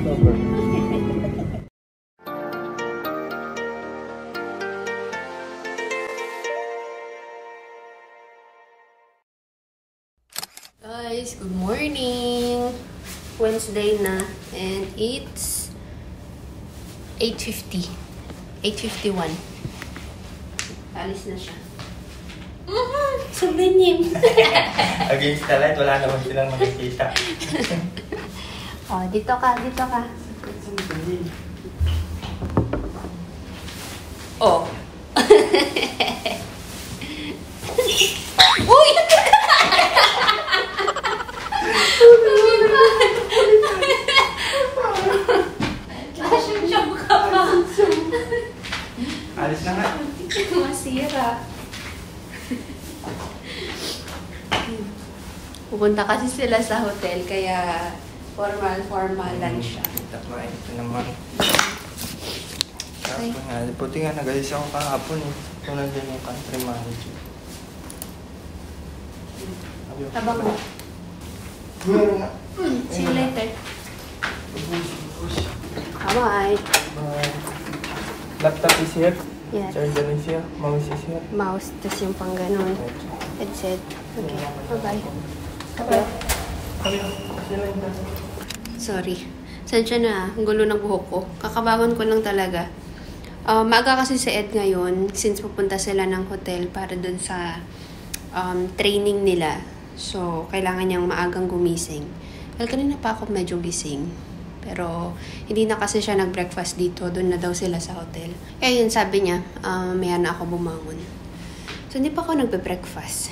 Guys, good morning! Wednesday na and it's 8:50. 8:51. Alis na siya. Sublinim! Against the light, wala naman silang makikita. Oh, dito ka, dito ka. Oh. Uy! Alis na nga. Masira. Pupunta kasi sila sa hotel, kaya formal lang siya. Ito naman. Kahapon nga. Buti nga nag-alis ako kahapon eh. Kung nandiyan yung country manager. Tabak mo. Meron nga. See you later. Bye-bye. Bye. Laptop is here. Yes. Charger is here. Mouse is here. Mouse, tas yung pang ganun. Headset. Okay. Bye-bye. Sorry. Sensya na, ang gulo ng buhok ko. Kakabangon ko lang talaga. Maaga kasi si Ed ngayon, since pupunta sila ng hotel para dun sa training nila. So, kailangan niyang maagang gumising. Well, kanina pa ako medyo gising. Pero, hindi na kasi siya nag-breakfast dito. Doon na daw sila sa hotel. Kaya yun, sabi niya, maya na ako bumangon. So, hindi pa ako nagbe-breakfast.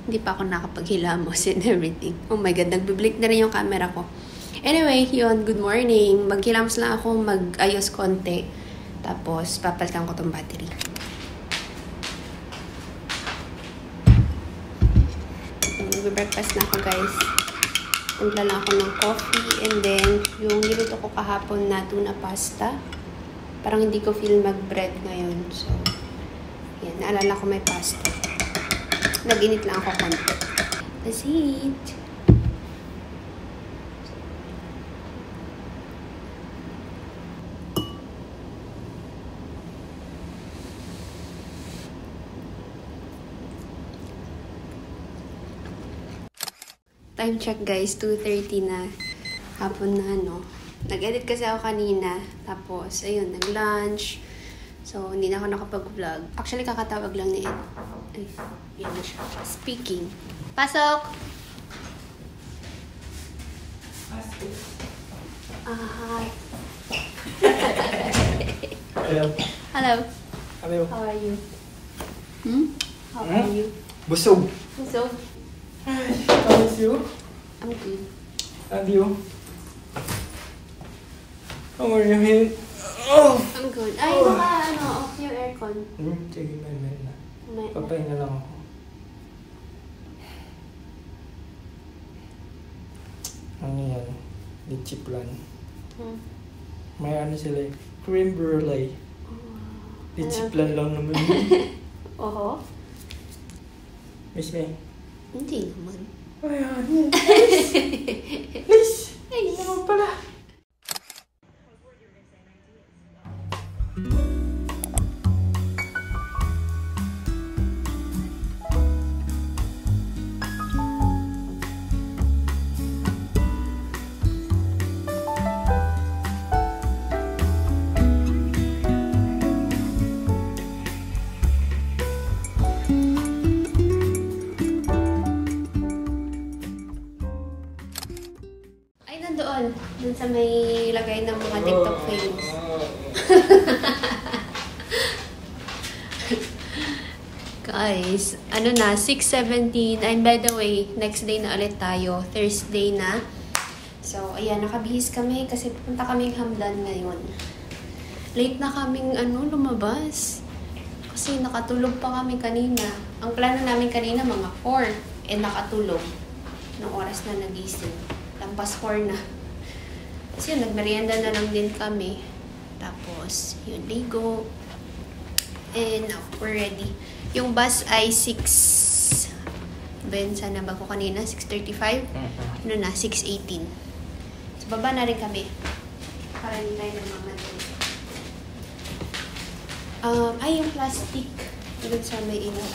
Hindi pa ako nakapaghilamos and everything. Oh my God, nagbe-blink na rin yung camera ko. Anyway, yun, good morning. Maghilamos lang ako, mag-ayos konti. Tapos, papalitan ko tong battery. Nagbe-breakfast na ako, guys. Timpla lang ako ng coffee. And then, yung niluto ko kahapon na tuna pasta. Parang hindi ko feel mag-bread ngayon. So, yan. Naalala ko may pasta. Nag-init lang ako konti. That's it. Time check guys, 2:30 na. Hapon na Nag-edit kasi ako kanina. Tapos, ayun, nag-lunch. So, hindi na ako nakapag-vlog. Actually, kakatawag lang ni Ed. Ay, yan na siya. Speaking. Pasok! Hi. Hello. Hello. Hello. How are you? How are you? Busog. So, How is you? I'm good. And you? How are you, Hin? Oh! I'm good. Ay, baka off yung aircon. Sige, may na. May, Papahinga lang ako. Ano yan? Litchi plan. May sila eh. Cream brulee. Litchi plan lang naman yun. Oho. Miss me? Hindi naman. Ayan. Please! Ay, naman pala. Dun sa may lagay ng mga TikTok famous. Guys, 6:17. And by the way, next day na ulit tayo. Thursday na. So, ayan, nakabihis kami kasi pupunta kaming Hamdan ngayon. Late na kaming lumabas. Kasi nakatulog pa kami kanina. Ang plano namin kanina mga 4. Nakatulog. Nung oras na nagising. Lampas 4 na. Kasi yun, nagmerienda na lang din kami. Tapos, yun, ligo. And now, we're ready. Yung bus ay 6... Ben, sana ba ko kanina? 6:35? 6:18. So, baba na rin kami. Para hindi tayo namamatay. Ay, yung plastic. Doon sa may ilaw.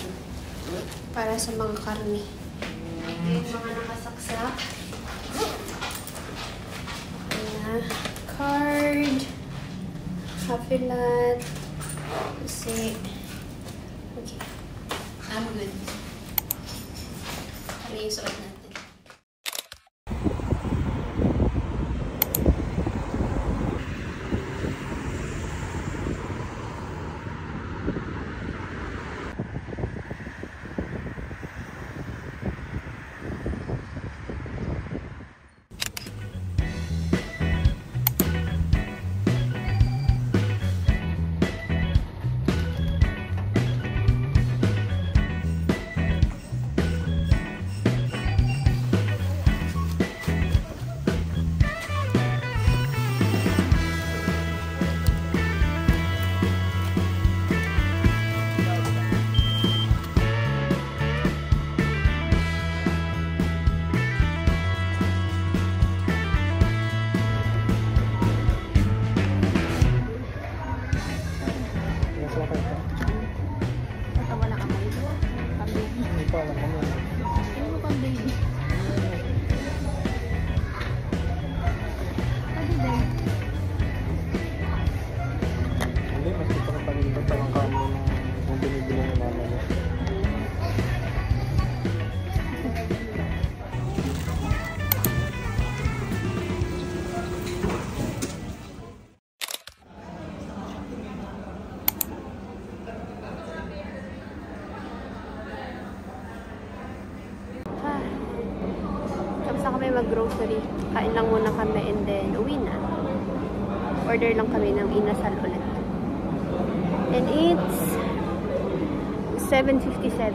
Para sa mga karne. Yung mga nakasaksak. Card. Hafilat. Kasi. Okay. I'm good. Ano yung suot natin? Mag-grocery. Kain lang muna kami and then uwi na. Order lang kami ng inasal ulit. And it's 7:57.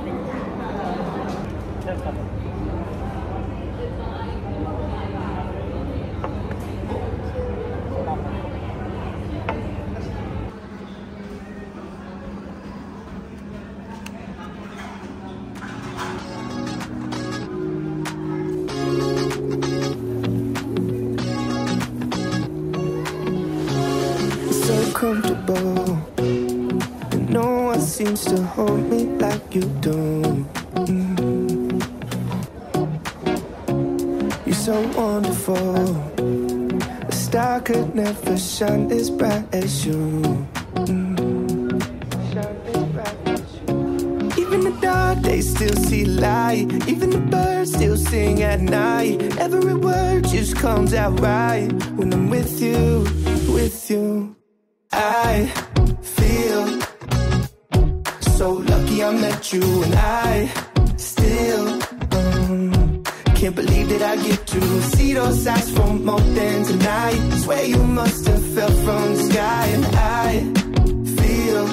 Comfortable, and no one seems to hold me like you do. You're so wonderful. A star could never shine as bright as you. Even the dark days still see light. Even the birds still sing at night. Every word just comes out right when I'm with you, with you. I feel so lucky I met you, and I still can't believe that I get to see those eyes for more than tonight. Swear you must have fell from the sky, and I feel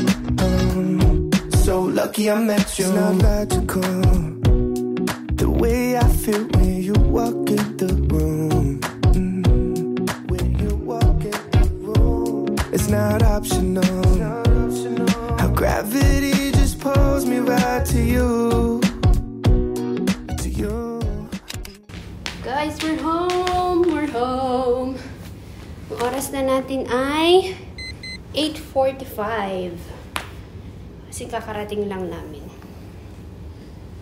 so lucky I met you. It's not logical, the way I feel when you walk in the room. It's not optional. How gravity just pulls me right to you. To you. Guys, we're home! We're home! Ang oras na natin ay 8:45. Kasi kakarating lang namin.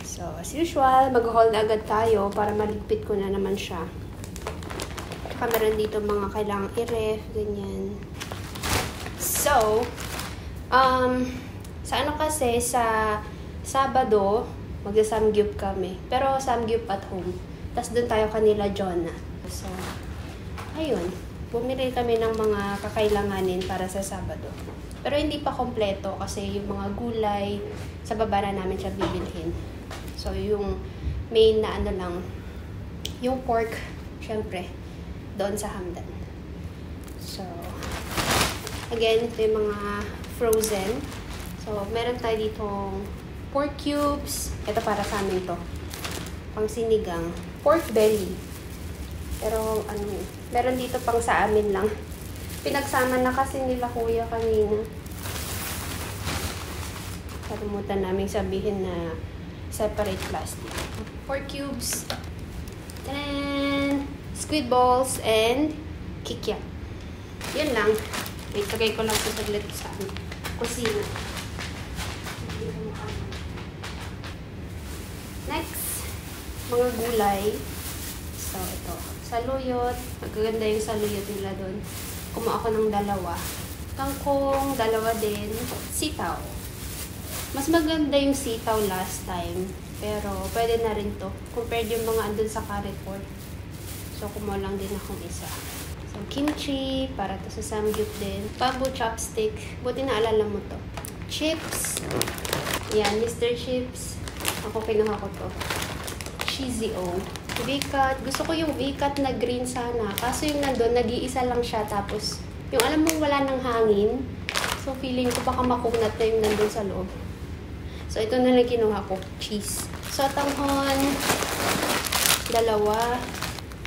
So, as usual, mag-haul na agad tayo para maligpit ko na naman siya. Saka meron dito mga kailangang i-ref, ganyan. So, sa ano kasi, sa Sabado, magsa-samgyup kami. Pero samgyup at home. Tapos doon tayo kanila Jonah. So, ayun. Bumili kami ng mga kakailanganin para sa Sabado. Pero hindi pa kompleto kasi yung mga gulay, sa baba na namin siya bibilhin. So, yung main na ano lang, yung pork, syempre, doon sa Hamdan. So, again, ito yung mga frozen. So, meron tayo ditong pork cubes. Ito para sa amin to. Pang sinigang. Pork belly. Pero, ano, meron dito pang sa amin lang. Pinagsama na kasi nila kuya kanina. Kalimutan namin sabihin na separate plastic. Pork cubes. Tanan! Squid balls and kikiam. Yun lang. Wait, tagay ko lang sa saglit sa kusina. Next, mga gulay. So, ito. Saluyot. Magaganda yung saluyot nila doon. Kumuha ako ng 2. Kangkong, 2 din. Sitaw. Mas maganda yung sitaw last time. Pero, pwede na rin to. Compared yung mga andun sa Carrefour. So, kumuha lang din akong isa. So, kimchi. Para to sa samgyup din. Bamboo chopstick. Buti na alala mo to. Chips. Yan, Mr. Chips. Ako kinuha ko to. Cheesy O. V-cut. Gusto ko yung V-cut na green sana. Kaso yung nandun, nag-iisa lang siya. Tapos, yung alam mong wala ng hangin. So, feeling ko baka makunat na yung nandun sa loob. So, ito na lang kinuha ko. Cheese. So, tanghon. 2.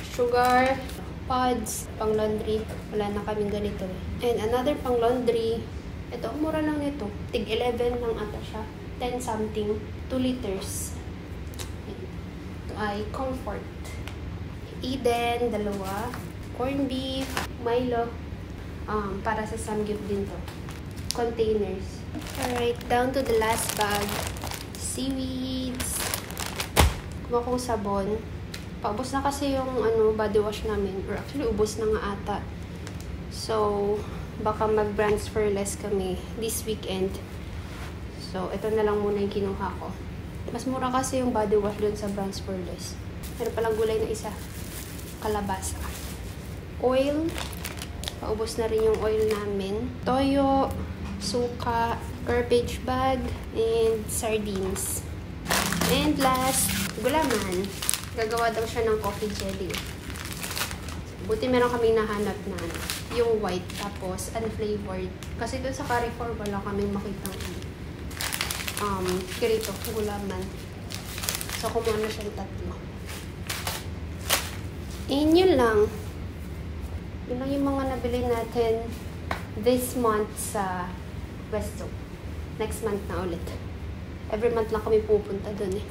Sugar. Pods. Pang laundry. Wala na kaming ganito. And another pang laundry. Ito, mura lang nito. Tig 11 lang ata siya. 10 something. 2 liters. Ito ay Comfort. Eden. 2. Corn beef. Milo. Para sa samgyup din to. Containers. Alright, down to the last bag. Seaweeds. Kuha kong sabon. Paubos na kasi yung body wash namin. Or actually, ubos na nga ata. So, baka mag-transferless kami this weekend. So, ito na lang muna yung kinuha ko. Mas mura kasi yung body wash dun sa transferless. Meron palang gulay na isa. Kalabasa. Oil. Paubos na rin yung oil namin. Toyo. Suka, garbage bag, and sardines. And last, gulaman. Gagawa daw siya ng coffee jelly. Buti meron kaming nahanap na yung white, tapos unflavored. Kasi doon sa Carrefour, wala kaming makitang kirito, gulaman. So, kumuha na siyang 3. And yun lang. Yun lang yung mga nabili natin this month sa Westo. Next month na ulit. Every month lang kami pupunta dun eh.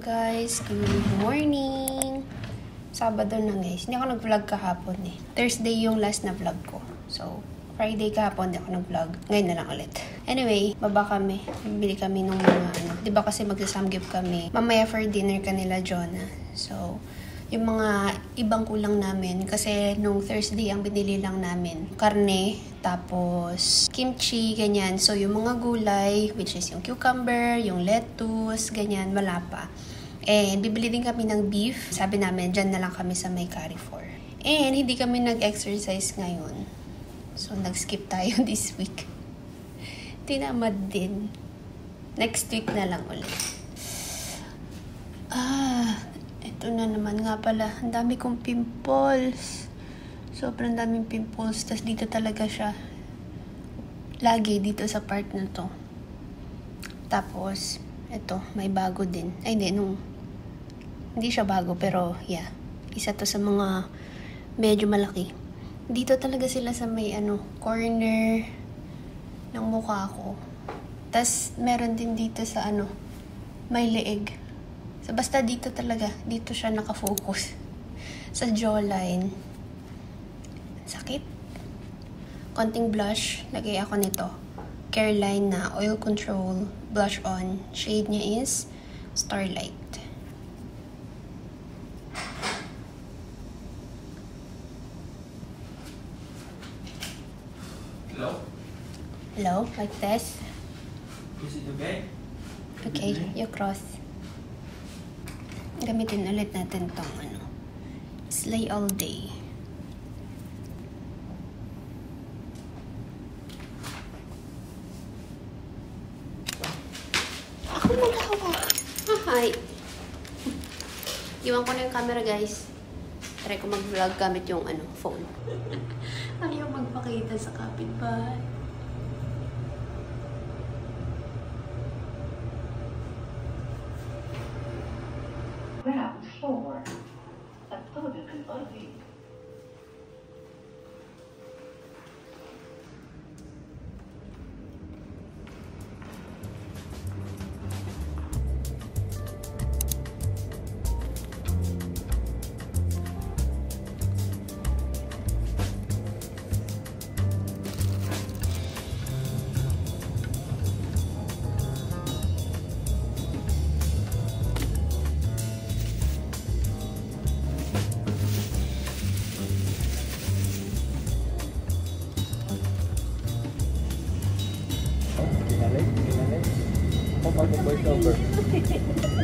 Guys, good morning! Sabado na guys. Hindi ako nag-vlog kahapon eh. Thursday yung last na vlog ko. So, Friday kahapon hindi ako nag-vlog. Ngayon na lang ulit. Anyway, baba kami. Bibili kami ng mga Diba kasi magsasamgyup kami. Mamaya for dinner kanila Jonah. So, yung mga ibang kulang namin. Kasi nung Thursday ang binili lang namin. Karne, tapos kimchi, ganyan. So, yung mga gulay, which is yung cucumber, yung lettuce, ganyan, wala pa. And bibili din kami ng beef. Sabi namin, dyan na lang kami sa may Carrefour. And hindi kami nag-exercise ngayon. So, nag-skip tayo this week. Tinamad din. Next week na lang ulit. Ito na naman nga pala. Ang dami kong pimples. Sobrang daming pimples. Tapos dito talaga siya. Lagi dito sa part na to. Tapos, ito, may bago din. Ay, hindi siya bago, pero yeah. Isa to sa mga medyo malaki. Dito talaga sila sa may corner ng mukha ko. Tas meron din dito sa may leeg. So basta dito talaga, dito siya nakafocus. Sa jawline. Sakit. Konting blush, lagay ako nito. Careline na Oil Control Blush On. Shade niya is Starlight. Hello? Hello, like this. Is it okay? Okay, you cross. Gamitin ulit natin tong Slay All Day. Ako mag-hawak. Hi. Iwan ko na yung camera, guys. Try ko mag-vlog gamit yung phone. Ayaw magpakita sa kapitbahay. Ground floor. الطابق الأرضي. Kinalay. Ako mag-voice over.